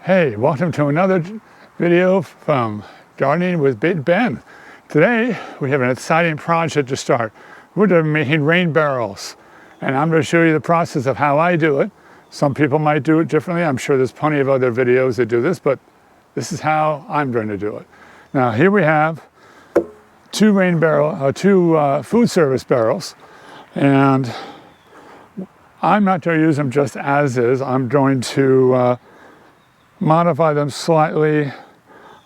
Hey, welcome to another video from Gardening with Big Ben. Today we have an exciting project to start. We're making rain barrels, and I'm going to show you the process of how I do it. Some people might do it differently. I'm sure there's plenty of other videos that do this, but this is how I'm going to do it. Now here we have two food service barrels, and I'm not going to use them just as is. I'm going to modify them slightly.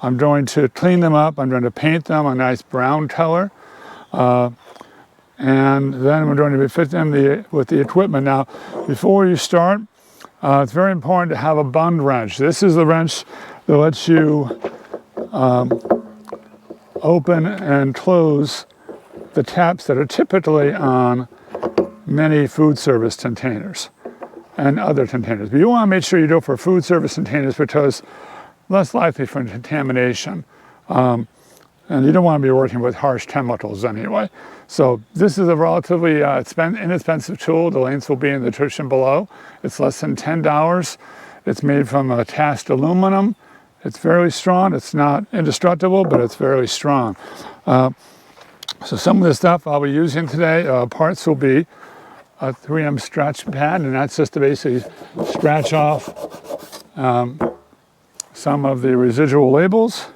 I'm going to clean them up. I'm going to paint them a nice brown color. And then we're going to fit them with the equipment. Now, before you start, it's very important to have a bund wrench. This is the wrench that lets you open and close the taps that are typically on many food service containers and other containers. But you want to make sure you go for food service containers because less likely for contamination. And you don't want to be working with harsh chemicals anyway. So this is a relatively inexpensive tool. The links will be in the description below. It's less than $10. It's made from cast aluminum. It's fairly strong. It's not indestructible, but it's fairly strong. So some of the stuff I'll be using today, parts will be a 3M stretch pad, and that's just to basically scratch off some of the residual labels.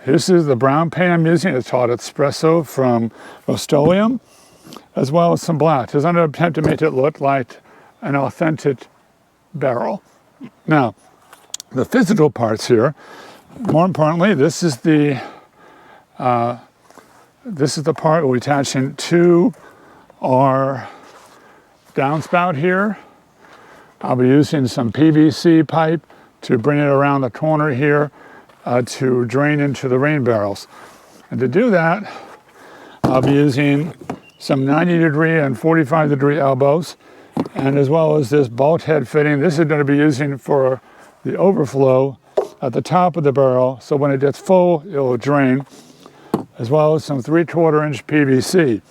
This is the brown paint I'm using. It's called Espresso from Rust-Oleum, as well as some black. It's an attempt to make it look like an authentic barrel. Now, the physical parts here, more importantly, this is the part we're attaching to our downspout here. I'll be using some PVC pipe to bring it around the corner here to drain into the rain barrels. And to do that, I'll be using some 90-degree and 45-degree elbows, and as well as this bulkhead fitting. This is going to be using for the overflow at the top of the barrel, so when it gets full, it will drain, as well as some 3/4-inch PVC.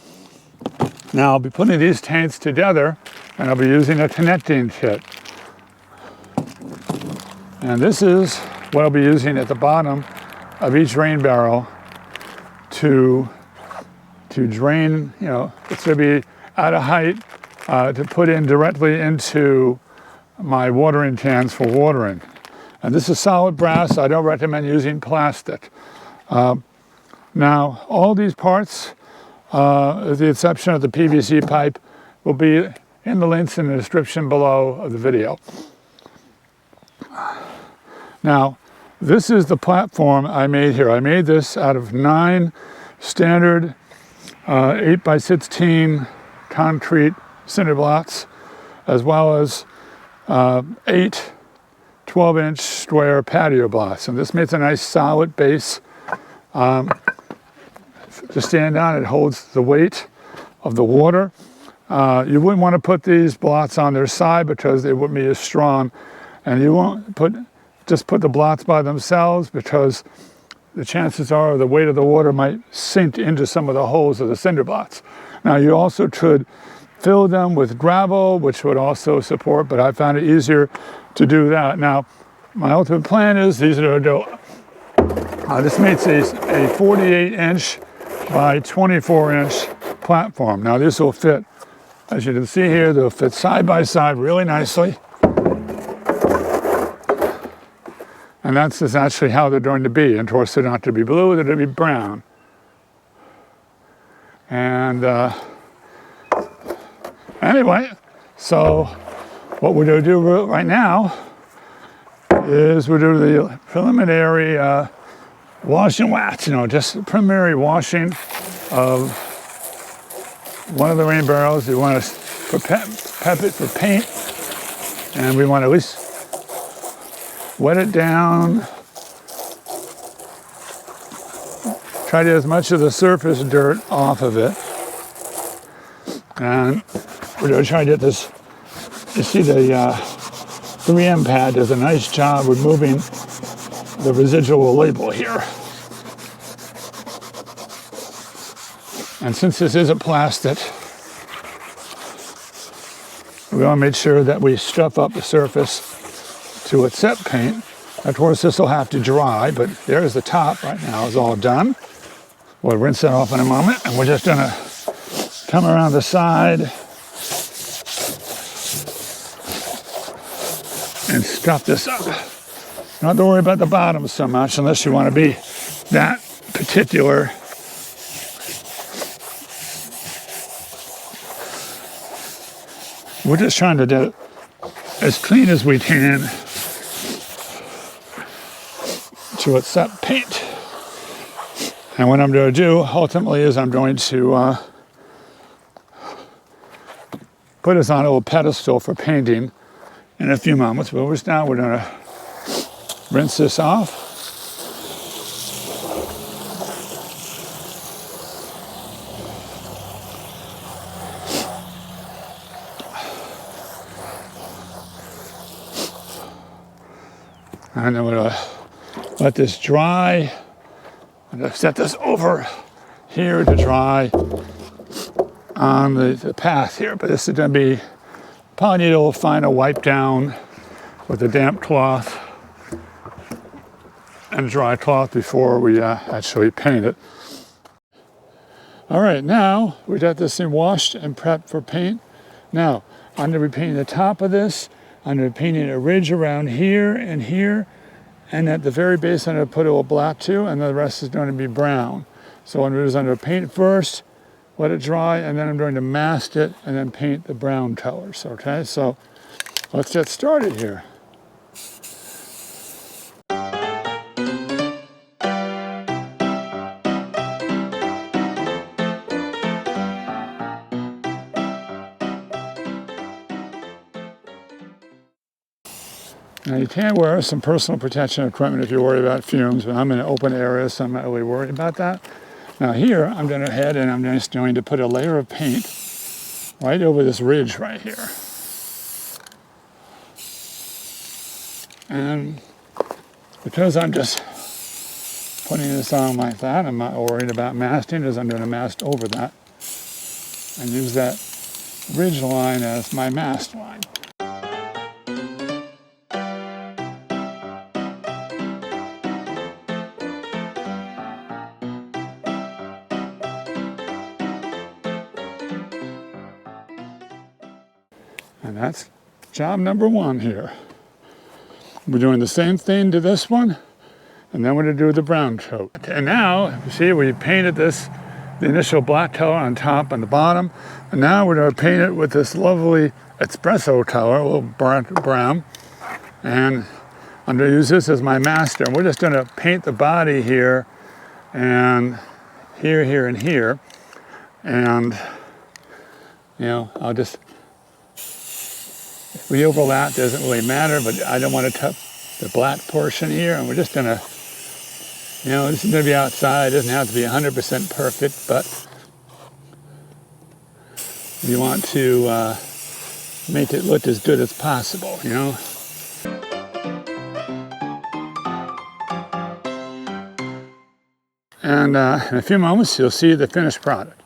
Now I'll be putting these tanks together, and I'll be using a connecting kit. And this is what I'll be using at the bottom of each rain barrel to drain. You know, it's going to be at a height to put in directly into my watering cans for watering. And this is solid brass. I don't recommend using plastic. Now, all these parts, with the exception of the PVC pipe, will be in the links in the description below of the video. Now, this is the platform I made here. I made this out of 9 standard 8x16 concrete cinder blocks, as well as 8 12-inch square patio blocks. And this makes a nice solid base. To stand on, it holds the weight of the water. You wouldn't want to put these blocks on their side because they wouldn't be as strong. And you won't just put the blocks by themselves because the chances are the weight of the water might sink into some of the holes of the cinder blocks. Now you also could fill them with gravel, which would also support, but I found it easier to do that. Now, my ultimate plan is these are going to go, this makes a 48-inch by 24-inch platform. Now this will fit, as you can see here, they'll fit side by side really nicely. And that's just actually how they're going to be. And of course, they're not to be blue, they're to be brown. And anyway, so what we're going to do right now is we're doing the preliminary wash and wax, just preliminary washing of one of the rain barrels. You want to pep it for paint, and we want to at least wet it down. Try to get as much of the surface dirt off of it. And we're going to try to get this. You see the 3M pad does a nice job removing the residual label here. And since this isn't plastic, we want to make sure that we stuff up the surface to accept paint. Of course, this will have to dry, but there's the top right now is all done. We'll rinse it off in a moment, and we're just gonna come around the side and scuff this up. Not to worry about the bottom so much unless you want to be that particular. We're just trying to do it as clean as we can to accept paint. And what I'm going to do ultimately is I'm going to put this on a little pedestal for painting in a few moments. But we're going to rinse this off. And then we're going to let this dry. I'm going to set this over here to dry on the path here. But this is going to be, probably need a little final wipe down with a damp cloth and a dry cloth before we actually paint it. All right, now we got this thing washed and prepped for paint. Now, I'm going to be painting the top of this. I'm going to be painting a ridge around here and here. And at the very base, I'm going to put a little black too, and the rest is going to be brown. So what I'm going to do is I'm going to paint it first, let it dry, and then I'm going to mask it and then paint the brown colors, okay? So let's get started here. Now you can wear some personal protection equipment if you're worried about fumes, but I'm in an open area, so I'm not really worried about that. Now here, I'm going to head and I'm just going to put a layer of paint right over this ridge right here. And because I'm just putting this on like that, I'm not worried about masking, as I'm going to mask over that and use that ridge line as my mask line. And that's job number one here. We're doing the same thing to this one, and then we're going to do the brown coat. And now, you see, we painted this, the initial black color on top and the bottom, and now we're going to paint it with this lovely espresso color, a little brown, and I'm going to use this as my master. And we're just going to paint the body here, and here, here, and here, and, you know, I'll just, if we overlap, doesn't really matter, but I don't want to touch the black portion here, and we're just going to, you know, this is going to be outside. It doesn't have to be 100% perfect, but you want to make it look as good as possible, you know. And in a few moments, you'll see the finished product.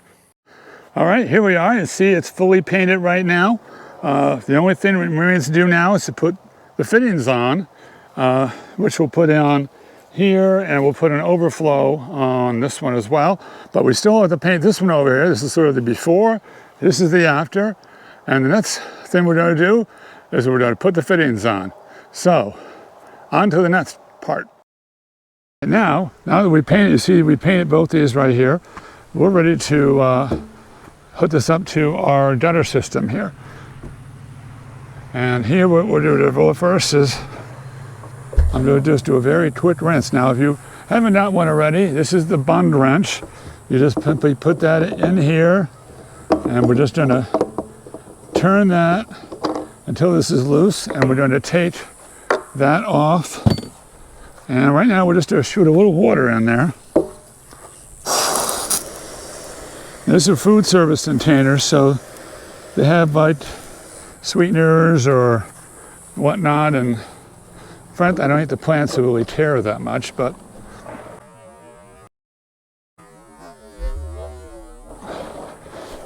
All right, here we are. You see it's fully painted right now. The only thing remains to do now is to put the fittings on, which we'll put on here, and we'll put an overflow on this one as well. But we still have to paint this one over here. This is sort of the before, this is the after. And the next thing we're going to do is we're going to put the fittings on. So, on to the next part. And now that we painted, you see we painted both these right here. We're ready to hook this up to our gutter system here. And here what we're going to do first is I'm going to just do a very quick rinse. Now if you haven't got one already, this is the bund wrench. You just simply put that in here, and we're just going to turn that until this is loose, and we're going to take that off. And right now we're just going to shoot a little water in there. These are food service containers, so they have like sweeteners or whatnot, and in fact, I don't think the plants will really care that much, but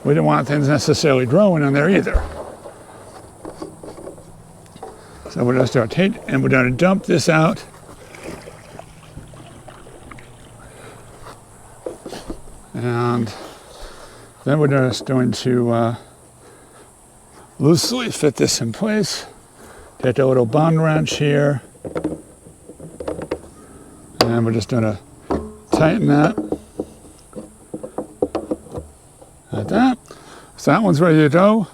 we don't want things necessarily growing in there either. So we're going to rotate, and we're going to dump this out. And then we're just going to loosely fit this in place. Take a little bond wrench here. And we're just going to tighten that. Like that. So that one's ready to go.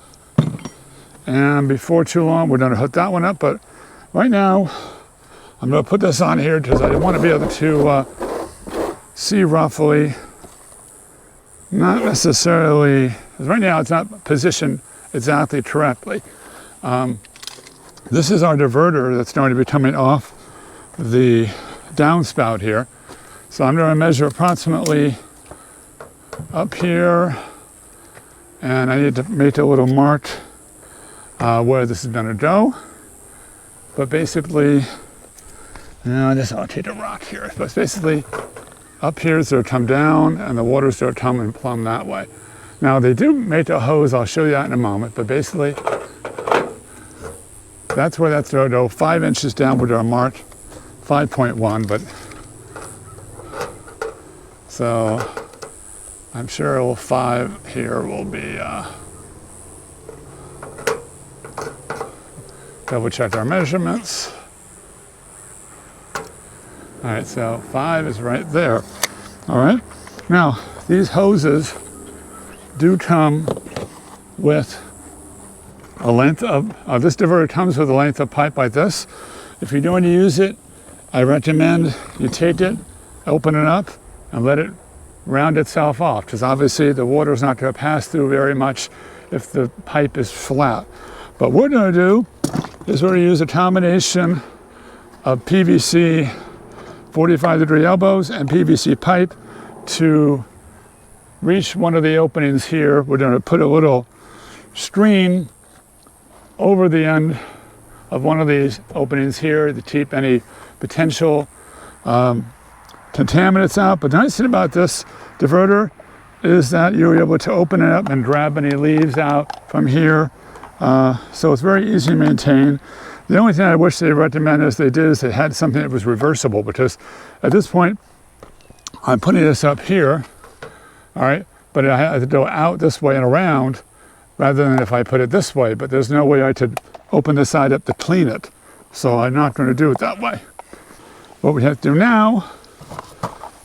And before too long, we're going to hook that one up. But right now, I'm going to put this on here because I want to be able to see roughly. Not necessarily, because right now it's not positioned exactly correctly. This is our diverter that's going to be coming off the downspout here. So I'm going to measure approximately up here, and I need to make a little mark where this is going to go. But basically, I'll take a rock here. But basically, up here is going to come down, and the water's going to come and plumb that way. Now they do make a hose, I'll show you that in a moment, but basically that's where that's going to go. 5 inches down with our mark, 5.1, but so I'm sure 5 here will be, double check our measurements. All right, so 5 is right there. All right, now these hoses do come with a length of, this diverter comes with a length of pipe like this. If you're going to use it, I recommend you take it, open it up, and let it round itself off, because obviously the water is not going to pass through very much if the pipe is flat. But what we're going to do is we're going to use a combination of PVC 45-degree elbows and PVC pipe to reach one of the openings here. We're going to put a little screen over the end of one of these openings here to keep any potential contaminants out. But the nice thing about this diverter is that you're able to open it up and grab any leaves out from here. So it's very easy to maintain. The only thing I wish they recommend is they had something that was reversible, because at this point, I'm putting this up here, all right, but I have to go out this way and around rather than if I put it this way, but there's no way I could open this side up to clean it. So I'm not going to do it that way. What we have to do now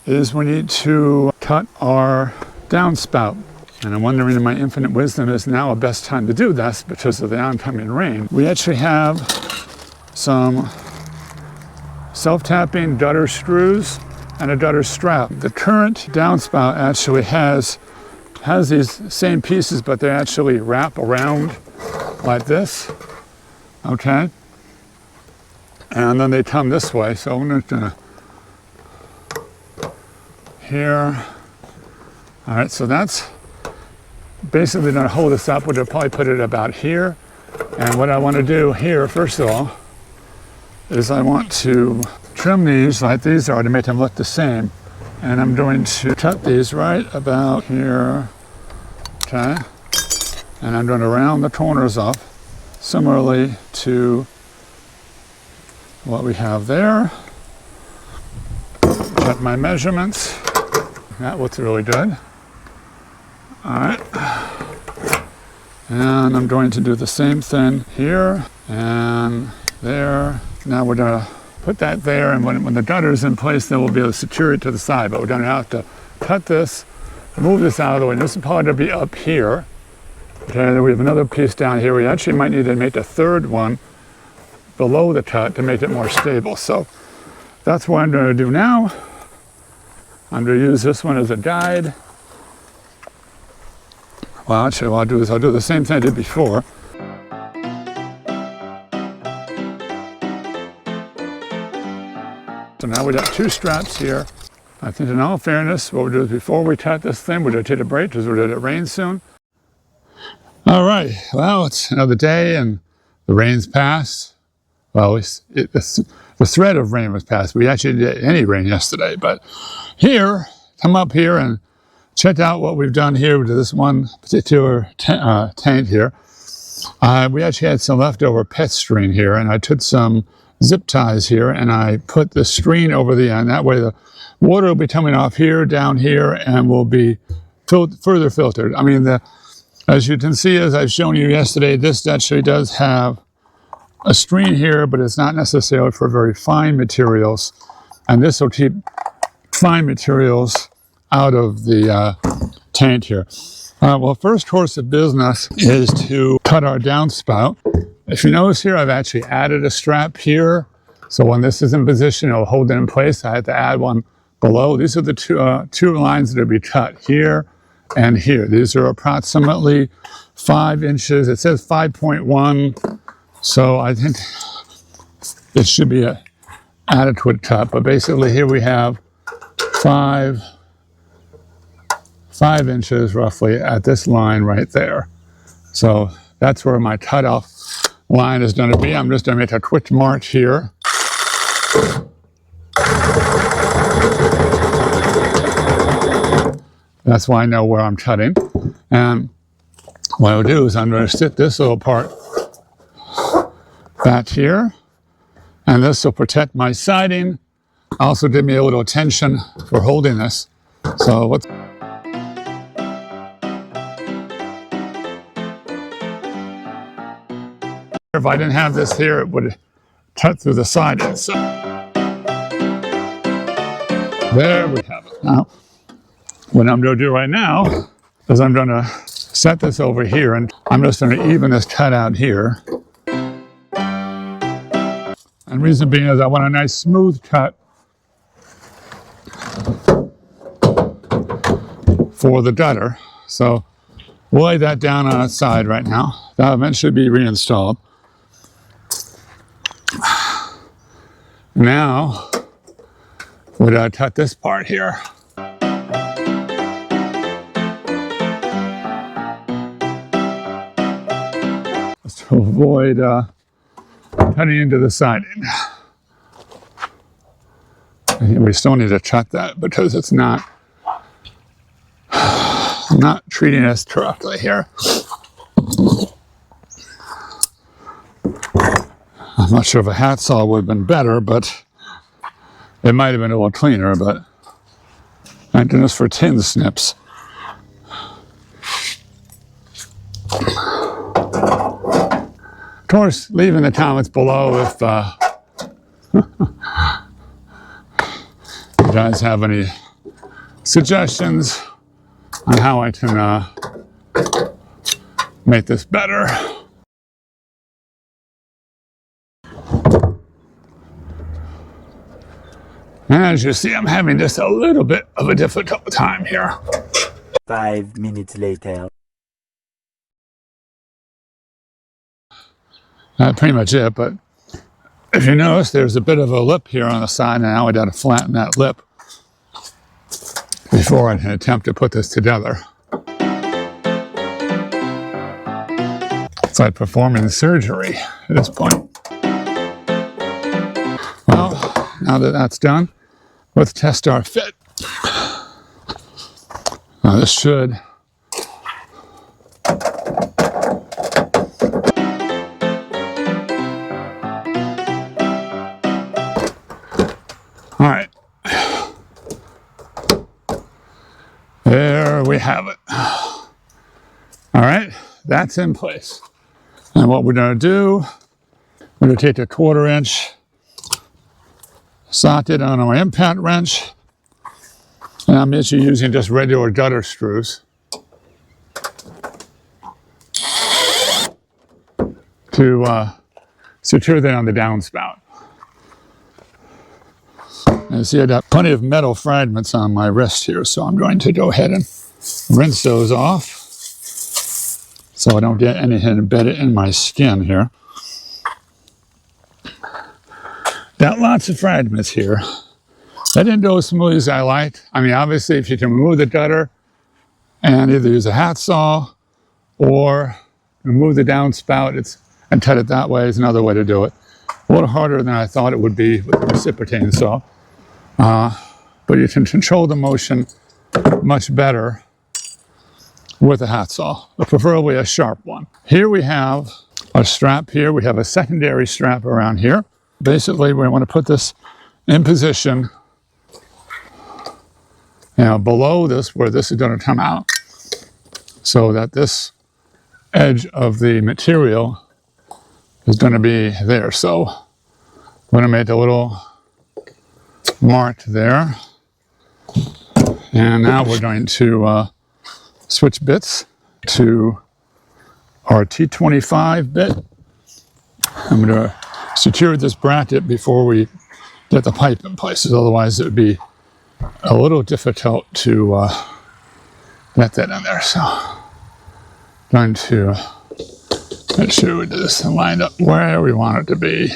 is we need to cut our downspout. And I'm wondering if my infinite wisdom is now a best time to do this because of the oncoming rain. We actually have some self-tapping gutter screws and a gutter strap. The current downspout actually has these same pieces, but they actually wrap around like this, okay? And then they come this way, so I'm just gonna, here. All right, so that's basically gonna hold this up. We'll probably put it about here. And what I wanna do here, first of all, is I want to trim these like these are to make them look the same. And I'm going to cut these right about here, okay? And I'm going to round the corners up, similarly to what we have there. Check my measurements. That looks really good. All right. And I'm going to do the same thing here and there. Now we're going to put that there, and when the gutter is in place, then we'll be able to secure it to the side. But we're going to have to cut this, move this out of the way. This is probably going to be up here. Okay, we have another piece down here. We actually might need to make a third one below the cut to make it more stable. So that's what I'm going to do now. I'm going to use this one as a guide. Well, actually, what I'll do is I'll do the same thing I did before. So now we got two straps here. I think in all fairness, what we'll do is before we cut this thing, we're going to take a break because we're going to rain soon. All right, well, it's another day and the rain's passed. Well, the threat of rain was passed. We actually didn't get any rain yesterday, but here, come up here and check out what we've done here with this one particular tank here. We actually had some leftover pet string here, and I took some zip ties here, and I put the string over the end. That way the water will be coming off here, down here, and will be further filtered. I mean, as you can see, as I've shown you yesterday, this actually does have a string here, but it's not necessarily for very fine materials. And this will keep fine materials out of the tank here. Well, first course of business is to cut our downspout. If you notice here, I've actually added a strap here. So when this is in position, it'll hold it in place. I had to add one below. These are the two lines that will be cut here and here. These are approximately 5 inches. It says 5.1. So I think it should be an adequate cut. But basically here we have 5 inches roughly at this line right there. So that's where my cutoff line is going to be. I'm just going to make a quick mark here. That's why I know where I'm cutting. And what I'll do is I'm going to sit this little part back here. And this will protect my siding. Also give me a little tension for holding this. So what's if I didn't have this here, it would cut through the siding. So there we have it. Now, what I'm going to do right now is I'm going to set this over here, and I'm just going to even this cut out here. And reason being is I want a nice smooth cut for the gutter. So we'll lay that down on its side right now. That'll eventually be reinstalled. Now, we're going to cut this part here. Just to avoid cutting into the siding. We still need to cut that because it's not, I'm not treating this correctly here. I'm not sure if a hat saw would have been better, but it might have been a little cleaner, but thank goodness for tin snips. Of course, leave in the comments below if you guys have any suggestions on how I can make this better. As you see, I'm having just a little bit of a difficult time here. 5 minutes later. That's pretty much it, but if you notice, there's a bit of a lip here on the side, and now I got to flatten that lip before I can attempt to put this together. It's like performing surgery at this point. Well, now that that's done, let's test our fit. Now this should all right. There we have it. All right, that's in place. And what we're going to do, we're going to take a 1/4 inch socket on our impact wrench, and I'm actually using just regular gutter screws to secure that on the downspout. And you see I got plenty of metal fragments on my wrist here, so I'm going to go ahead and rinse those off so I don't get anything embedded in my skin here. Got lots of fragments here. That didn't go as smoothly as I liked. I mean, obviously, if you can remove the gutter and either use a hat saw or remove the downspout and cut it that way is another way to do it. A little harder than I thought it would be with the reciprocating saw. But you can control the motion much better with a hacksaw, preferably a sharp one. Here we have a strap here. We have a secondary strap around here. Basically, we want to put this in position, below this, where this is going to come out, so that this edge of the material is going to be there. So I'm going to make a little mark there. And now we're going to switch bits to our T25 bit. I'm going to secure this bracket before we get the pipe in places, otherwise it would be a little difficult to get that in there. So I'm going to make sure we do this and line up where we want it to be.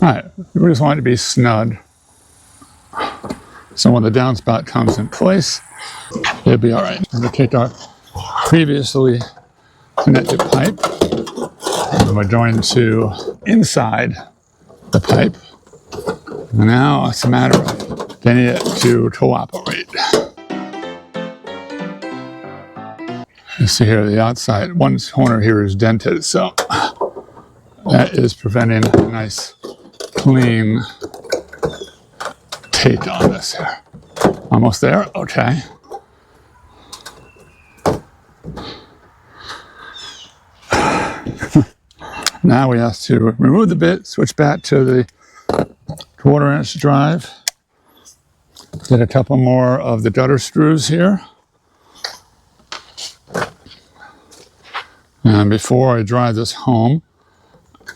All right, we just want it to be snug. So when the downspout comes in place, it'll be all right. I'm going to take our previously connected pipe, and we're going to inside the pipe. And now it's a matter of getting it to cooperate. You see here the outside, one corner here is dented, so that is preventing a nice clean take on this here. Almost there? Okay. Now we have to remove the bit, switch back to the 1/4" drive. Get a couple more of the gutter screws here. And before I drive this home,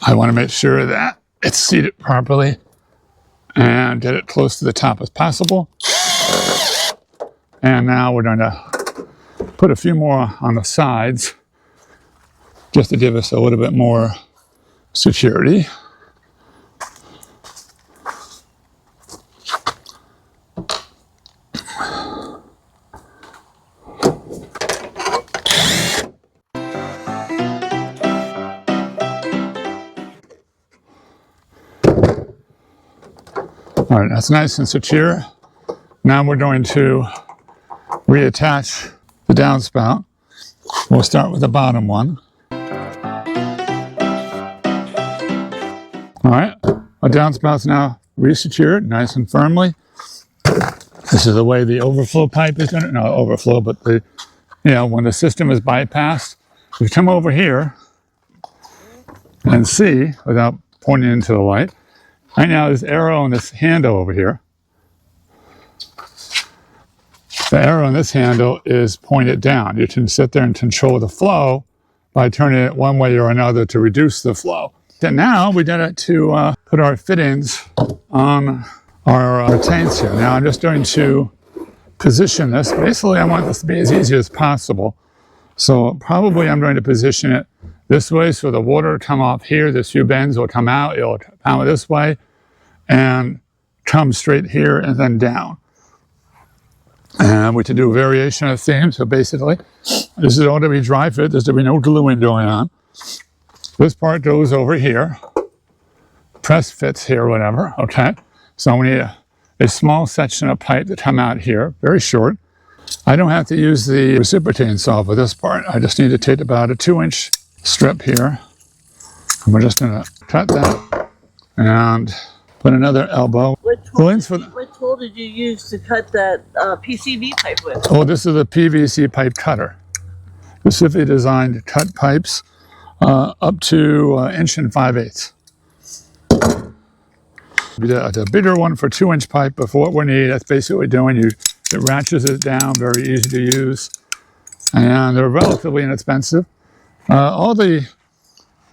I want to make sure that it's seated properly and get it close to the top as possible. And now we're going to put a few more on the sides just to give us a little bit more security. All right, that's nice and secure. Now we're going to reattach the downspout. We'll start with the bottom one. All right, our downspouts now resecured nice and firmly. This is the way the overflow pipe is going to, not overflow, but the, when the system is bypassed, you come over here and see, without pointing into the light, right now this arrow and this handle over here. The arrow on this handle is pointed down. You can sit there and control the flow by turning it one way or another to reduce the flow. And now we did it to put our fittings on our tanks here. Now I'm just going to position this. Basically, I want this to be as easy as possible. So probably I'm going to position it this way so the water will come off here. This few bends will come out. It'll come out this way and come straight here and then down. And we can do a variation of theme. So basically, this is all to be dry fit. There's to be no gluing going on. This part goes over here. Press fits here, whatever. Okay. So we need a small section of pipe to come out here, very short. I don't have to use the reciprocating saw for this part. I just need to take about a 2-inch strip here. And we're just going to cut that and put another elbow. What tool did you use to cut that PCV pipe with? Oh, this is a PVC pipe cutter. Specifically designed to cut pipes up to 1 5/8 inches. The bigger one for 2-inch pipe, but for what we need, that's basically doing, it ratchets it down, very easy to use, and they're relatively inexpensive. All the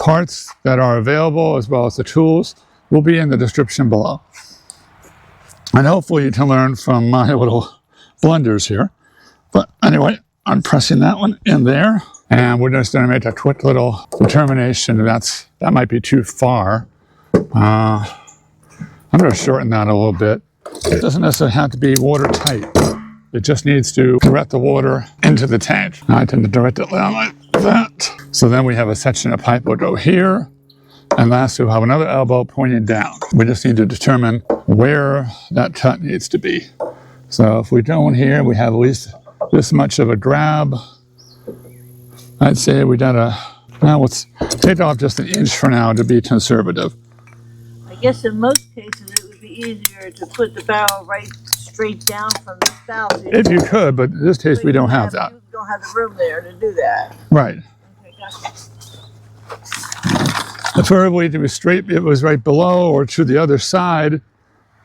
parts that are available, as well as the tools, will be in the description below. And hopefully you can learn from my little blunders here. But anyway, I'm pressing that one in there, and we're just going to make a quick little determination that might be too far. I'm going to shorten that a little bit. It doesn't necessarily have to be watertight. It just needs to direct the water into the tank. Now I tend to direct it down like that. So then we have a section of pipe will go here, And lastly, we'll have another elbow pointing down. We just need to determine where that cut needs to be. So if we go in here, we have at least this much of a grab. I'd say we got now let's take off just an inch for now to be conservative. I guess in most cases it would be easier to put the barrel right straight down from the spout. If you could, but in this case we don't have that. You don't have the room there to do that. Right. Okay, gotcha. Preferably to be straight, it was right below or to the other side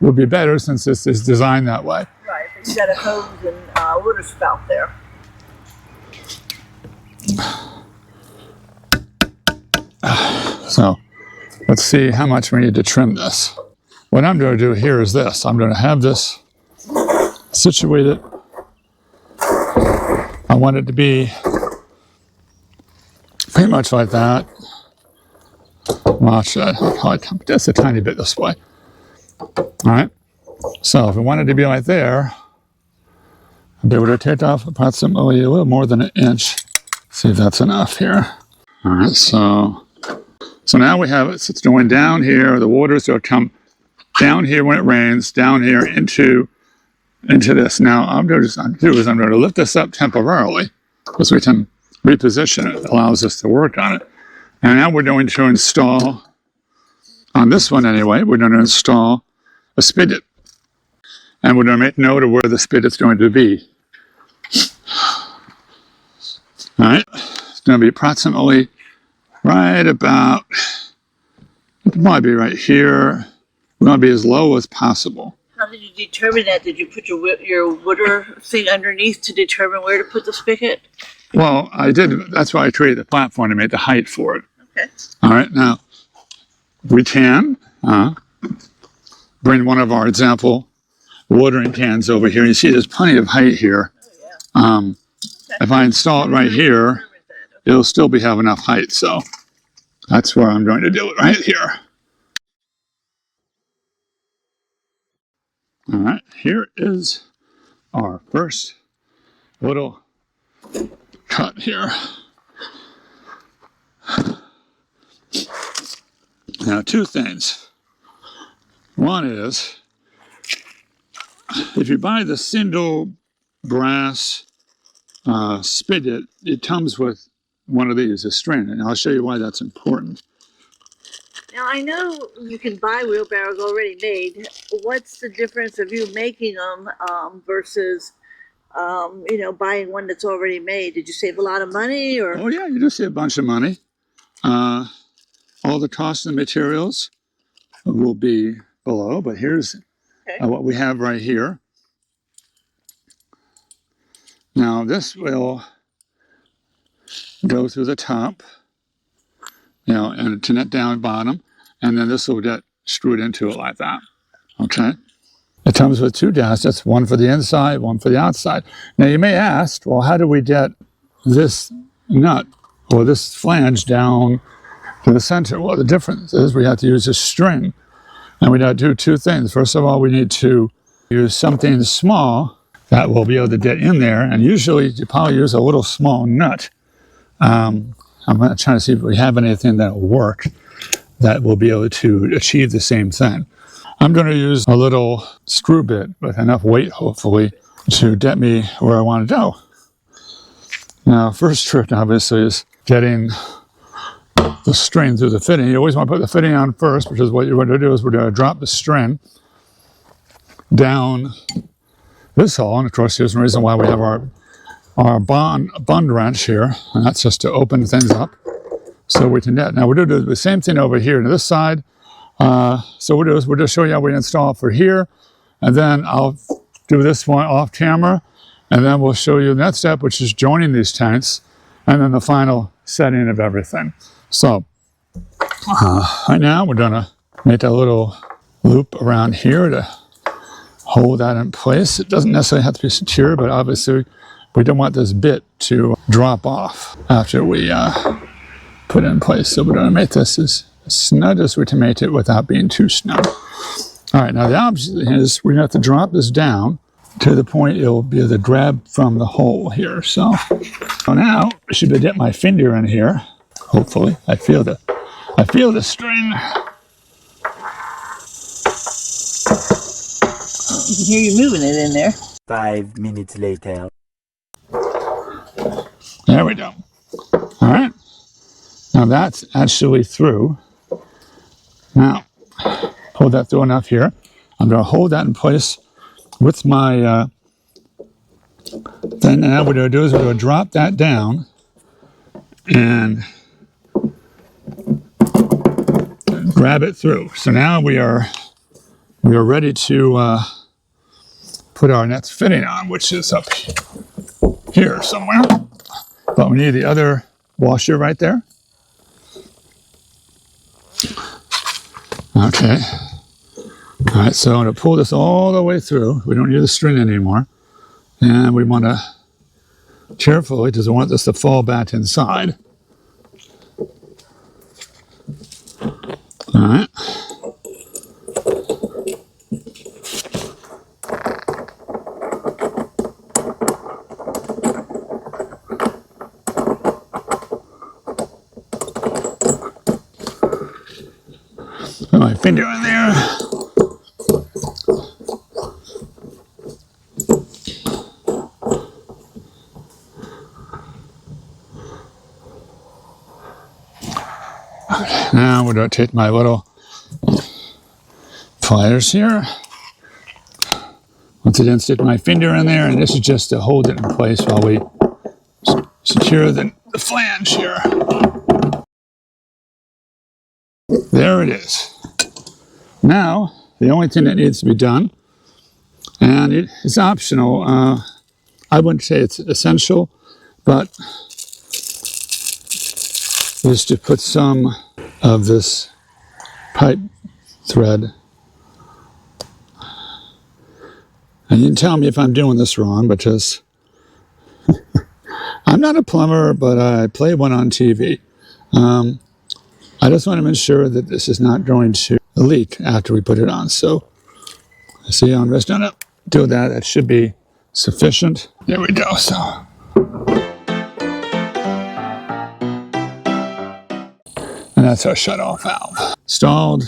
would be better since this is designed that way. Right, but you got a hose and water spout there. So let's see how much we need to trim this. What I'm going to do here is this. I'm going to have this situated. I want it to be pretty much like that. Watch that. I'll probably come just a tiny bit this way. All right. So if we want it to be like there, I'll be able to take off approximately a little more than an inch. See if that's enough here. All right. So now we have it. So it's going down here. The water's going to come down here when it rains, down here into this. Now I'm going to lift this up temporarily because we can reposition it. It allows us to work on it. And now we're going to install, on this one anyway, we're going to install a spigot. And we're going to make note of where the spigot's going to be. All right, it's going to be approximately right about, it might be right here. We want to be as low as possible. How did you determine that? Did you put your water thing underneath to determine where to put the spigot? Well, I did. That's why I created the platform to make the height for it. Okay. All right, now we can bring one of our example watering cans over here. You see there's plenty of height here. Oh, yeah. If I install it right here, it'll still have enough height. So that's where I'm going to do it, right here. All right, here is our first little cut here. Now, two things. One is, if you buy the single brass spigot, it comes with one of these, a string, and I'll show you why that's important. Now, I know you can buy wheelbarrows already made. What's the difference of you making them versus, buying one that's already made? Did you save a lot of money? Or? Oh, yeah, you do save a bunch of money. All the costs and materials will be below, but here's what we have right here. Now, this will go through the top, and to net down bottom, and then this will get screwed into it like that, okay? It comes with two gaskets, one for the inside, one for the outside. Now, you may ask, well, how do we get this nut or this flange down to the center? Well, the difference is we have to use a string, and we got to do two things. First of all, we need to use something small that will be able to get in there, and usually you probably use a little small nut. I'm trying to see if we have anything that will work that will be able to achieve the same thing. I'm going to use a little screw bit with enough weight, hopefully, to get me where I want to go. Now, first trick, obviously, is getting the string through the fitting. You always want to put the fitting on first, which is what you're going to do is we're going to drop the string down this hole. And of course, here's the reason why we have our bund wrench here, and that's just to open things up so we can get. Now we're going to do the same thing over here to this side. So we'll just show you how we install for here, and then I'll do this one off camera, and then we'll show you the next step, which is joining these tanks, and then the final setting of everything. So right now we're going to make a little loop around here to hold that in place. It doesn't necessarily have to be secure, but obviously we don't want this bit to drop off after we put it in place. So we're going to make this as snug as we can make it without being too snug. All right, now the option is we have to drop this down to the point it'll be able to grab from the hole here. So now I should get my finger in here. Hopefully, I feel the I feel the string. You can hear you moving it in there. 5 minutes later. There we go. All right. Now that's actually through. Now, pull that through enough here. I'm going to hold that in place with my then now what we're going to do is we're going to drop that down and grab it through. So now we are ready to put our next fitting on, which is up here somewhere. But we need the other washer right there. Okay. All right, so I'm going to pull this all the way through. We don't need the string anymore. And we want to carefully, because we want this to fall back inside. All right. Put my finger in there. Okay, now we're going to take my little pliers here. Once again, stick my finger in there, and this is just to hold it in place while we secure the flange here. There it is. Now, the only thing that needs to be done, and it's optional, I wouldn't say it's essential, but is to put some of this pipe thread. And you can tell me if I'm doing this wrong, because I'm not a plumber, but I play one on TV. I just want to ensure that this is not going to leak after we put it on. So, see how I'm just going to do that. That should be sufficient. There we go. So, and that's our shut-off valve. Installed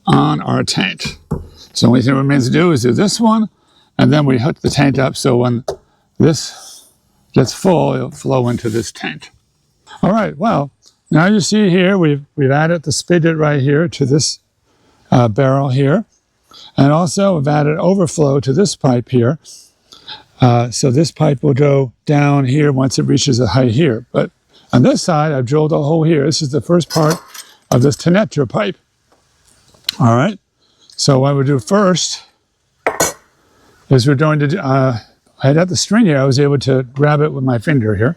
on our tank. So the only thing that remains to do is do this one, and then we hook the tank up so when this gets full, it'll flow into this tank. All right, well, now you see here, we've added the spigot right here to this barrel here. And also we've added overflow to this pipe here. So this pipe will go down here once it reaches a height here. But on this side, I've drilled a hole here. This is the first part of this connector pipe. All right, so what we do first is we're going to, I had the string here, I was able to grab it with my finger here.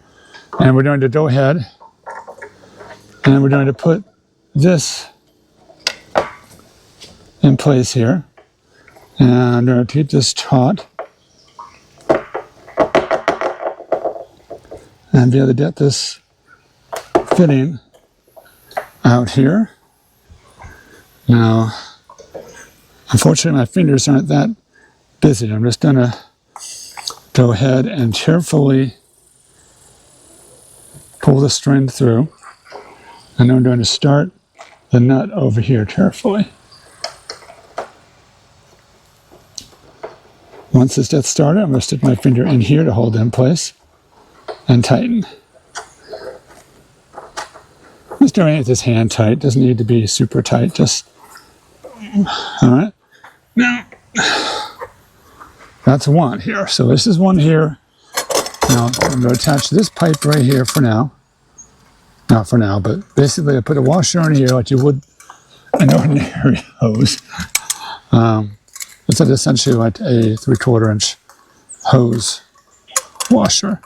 And we're going to go ahead and we're going to put this in place here. And I'm going to keep this taut and be able to get this fitting out here. Now, unfortunately, my fingers aren't that busy. I'm just going to go ahead and carefully pull the string through. And I'm going to start the nut over here carefully. Once this gets started, I'm going to stick my finger in here to hold it in place and tighten. Just doing it this hand tight. Doesn't need to be super tight. Just, all right. Now, that's one here. So this is one here. Now, I'm going to attach this pipe right here for now. Not for now, but basically I put a washer in here like you would an ordinary hose. It's essentially like a 3/4 inch hose washer.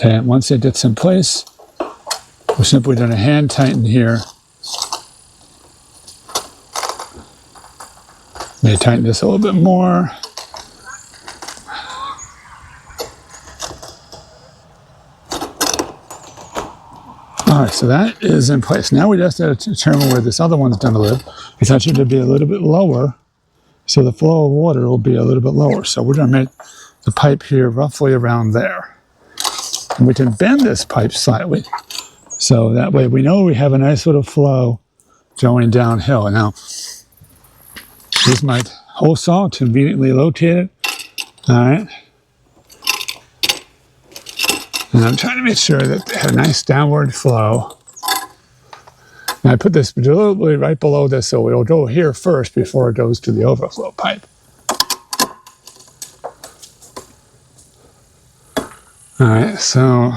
And once it gets in place, we're simply going to hand tighten here. May tighten this a little bit more. All right, so that is in place. Now we just have to determine where this other one's going to live. We thought it would be a little bit lower, so the flow of water will be a little bit lower. So we're going to make the pipe here roughly around there. And we can bend this pipe slightly So that way we know we have a nice little flow going downhill. Now, here's my hole saw conveniently located. All right. And I'm trying to make sure that they have a nice downward flow. And I put this deliberately right below this so it'll go here first before it goes to the overflow pipe. All right, so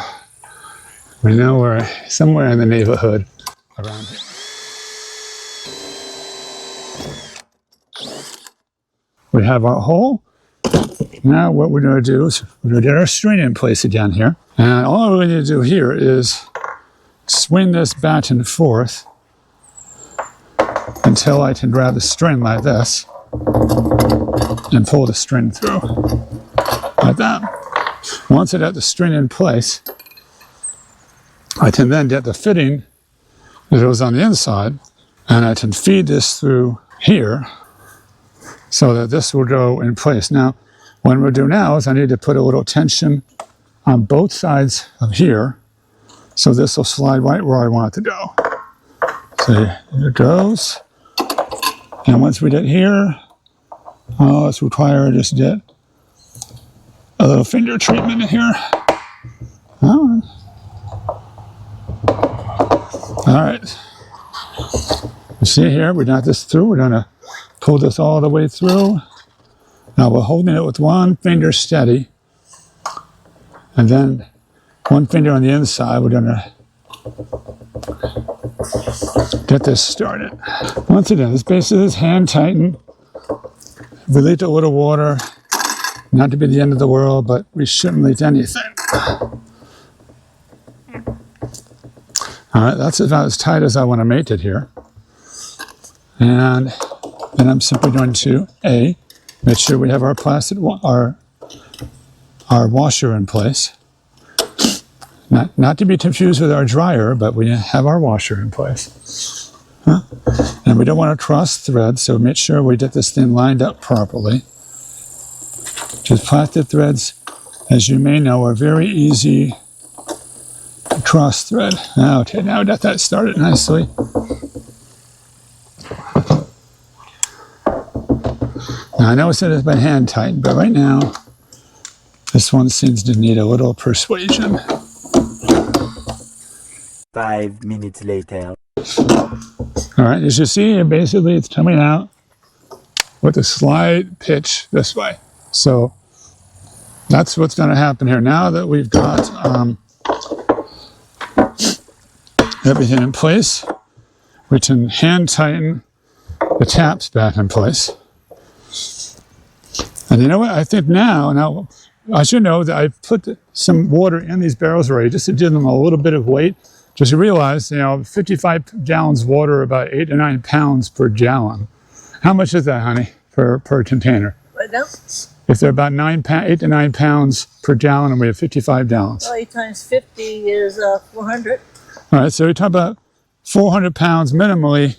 we know we're somewhere in the neighborhood around here. We have our hole. Now what we're going to do is we're going to get our string in place again here. And all we need to do here is swing this back and forth until I can grab the string like this and pull the string through like that. Once I get the string in place, I can then get the fitting that goes on the inside, and I can feed this through here so that this will go in place. Now, what we'll do now is I need to put a little tension on both sides of here so this will slide right where I want it to go. So here it goes. And once we get here, it's required just to get a little finger treatment in here. All right. You see here, we got this through. We're going to pull this all the way through. Now we're holding it with one finger steady. And then one finger on the inside. We're going to get this started. Once again, this basically is hand tightened. We leak a little water. Not to be the end of the world, but we shouldn't leak anything. All right, that's about as tight as I want to make it here. And then I'm simply going to, make sure we have our plastic, our washer in place. Not to be confused with our dryer, but we have our washer in place. And we don't want to cross threads, so make sure we get this thing lined up properly. Because plastic threads, as you may know, are very easy to cross thread. Okay, now we got that started nicely. Now I know it said it's been hand tightened, but right now, this one seems to need a little persuasion. 5 minutes later. All right, as you see, basically it's coming out with a slight pitch this way. So that's what's going to happen here. Now that we've got everything in place, we can hand tighten the taps back in place. And you know what? I think now I should know that I put some water in these barrels already just to give them a little bit of weight. Just to realize, 55 gallons of water, about 8 to 9 pounds per gallon. How much is that, honey, per container? What now? If they're about 8 to 9 pounds per gallon, and we have 55 gallons. Well, 8 times 50 is 400. All right, so we talk about 400 pounds minimally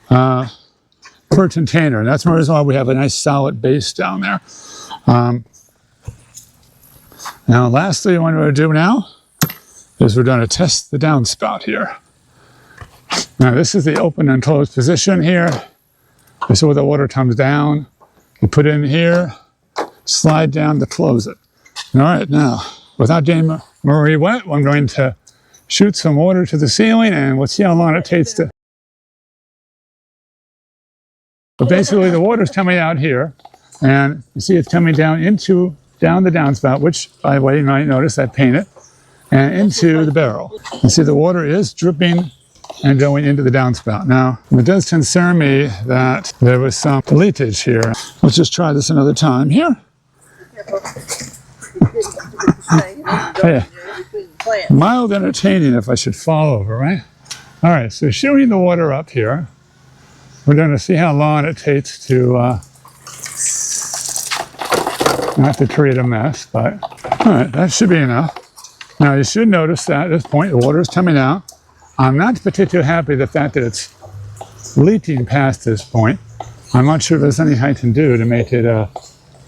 per container. And that's the reason why we have a nice solid base down there. Now, lastly, what we're going to do now is we're going to test the downspout here. Now, this is the open and closed position here. This is where the water comes down. You put it in here, slide down to close it. All right, now, without getting Marie wet, I'm going to shoot some water to the ceiling and we'll see how long it takes to... But basically the water's coming out here and you see it's coming down the downspout, which, by the way, you might notice I painted, and into the barrel. You see the water is dripping and going into the downspout. Now, it does concern me that there was some leakage here. Let's just try this another time here. Yeah. Mild entertaining if I should fall over, right? All right, so shooting the water up here. We're going to see how long it takes to not to create a mess, but all right, that should be enough. Now, you should notice that at this point, the water is coming out. I'm not particularly happy with the fact that it's leaking past this point. I'm not sure if there's anything I can do to make it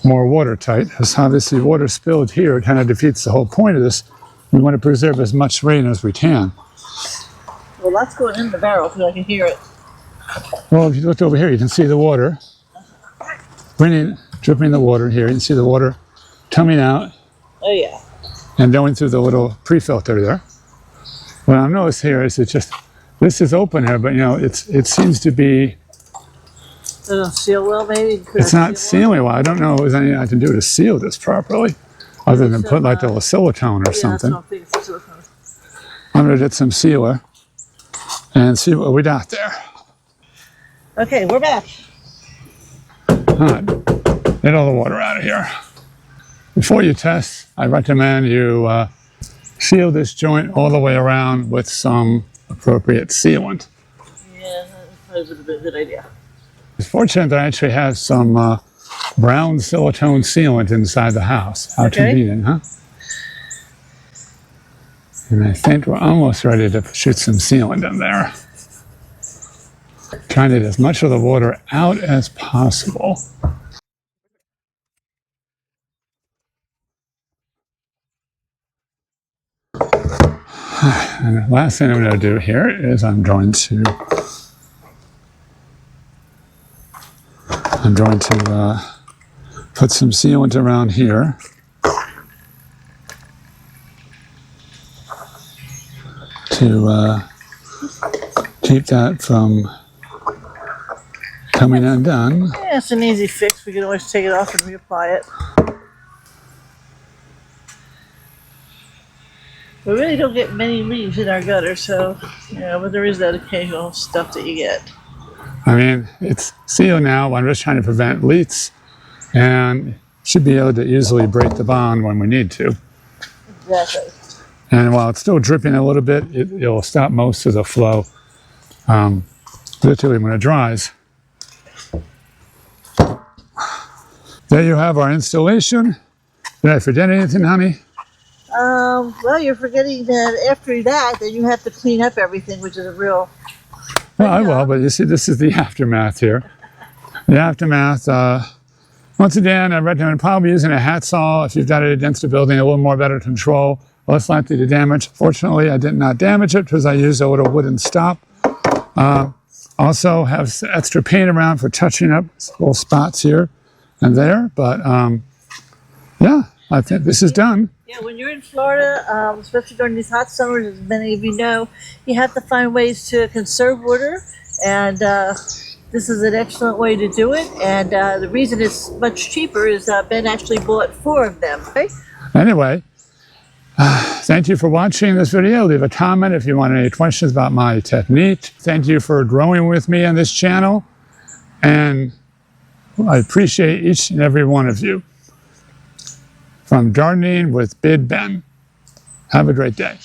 more watertight, because obviously water spilled here kind of defeats the whole point of this. We want to preserve as much rain as we can. Well, that's going in the barrel because I can hear it. Well, if you look over here, you can see the water. Dripping the water here. You can see the water coming out Oh yeah. and going through the little pre-filter there. What I've noticed here is this is open here, but you know, it seems to be, Doesn't seal well, maybe? it's not sealing well. I don't know if there's anything I can do to seal this properly, other than put like a silicone or something. I'm gonna get some sealer and see what we got there. Okay, we're back. All right, get all the water out of here. Before you test, I recommend you seal this joint all the way around with some appropriate sealant. Yeah, that would be a good idea. It's fortunate that I actually have some brown silicone sealant inside the house. How convenient, huh? And I think we're almost ready to shoot some sealant in there. Trying to get as much of the water out as possible. And the last thing I'm going to do here is I'm going to put some sealant around here. To keep that from coming undone. Yeah, it's an easy fix. We can always take it off and reapply it. We really don't get many leaves in our gutter, so, you know, but there is that occasional stuff that you get. I mean, it's sealed now. I'm just trying to prevent leaks and should be able to easily break the bond when we need to. Exactly. And while it's still dripping a little bit, it'll stop most of the flow, particularly when it dries. There you have our installation. Did I forget anything, honey? Well, you're forgetting that after that, then you have to clean up everything, which is a real... Well, I will, but you see, this is the aftermath here. The aftermath, once again, I recommend probably using a hat saw if you've got it against a building, a little more better control, less likely to damage. Fortunately, I did not damage it because I used a little wooden stop. Also have extra paint around for touching up little spots here and there, but yeah, I think this is done. Yeah, when you're in Florida, especially during these hot summers, as many of you know, you have to find ways to conserve water, and this is an excellent way to do it. And the reason it's much cheaper is Ben actually bought 4 of them. Okay? Anyway, thank you for watching this video. Leave a comment if you want any questions about my technique. Thank you for growing with me on this channel, and I appreciate each and every one of you. From Gardening with Big Ben. Have a great day.